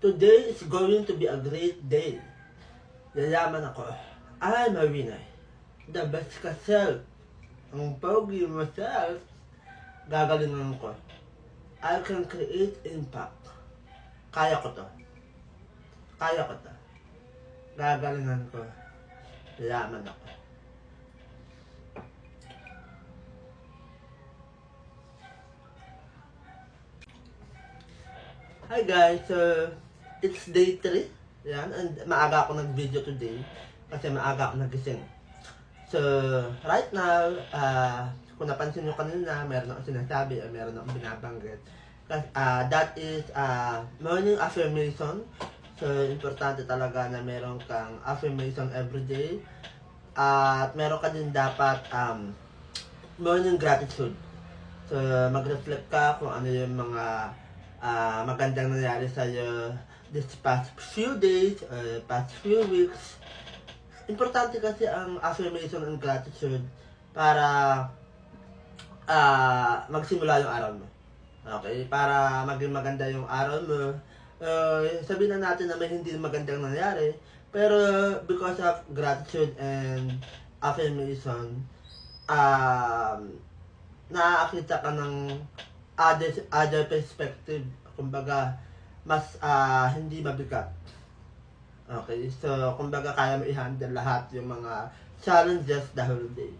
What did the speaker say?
Today is going to be a great day. Yayaman ako. I'm a winner. The best ka self. Ang pogi mo self. Gagalingan ko. I can create impact. Kaya ko to. Kaya ko to. Gagalingan ko. Yayaman ako. Hi guys, it's day 3. Yan, and maaga ako nag-video today kasi maaga ako nagising. So, right now, kung napansin nyo kanina, meron akong sinasabi, meron akong binabanggit. That is morning affirmation. So, importante talaga na meron kang affirmation everyday. At meron ka din dapat morning gratitude. So, mag-reflect ka kung ano yung mga magandang nangyari sa'yo this past few days, past few weeks. Importante kasi ang affirmation and gratitude para magsimula yung araw mo. Okay? Para maging maganda yung araw mo. Sabihin na natin na may hindi magandang nangyari, pero because of gratitude and affirmation, nakakita ka ng other perspective, kumbaga mas hindi mabigat. Okay, so kumbaga kaya mo i-handle lahat yung mga challenges the whole day.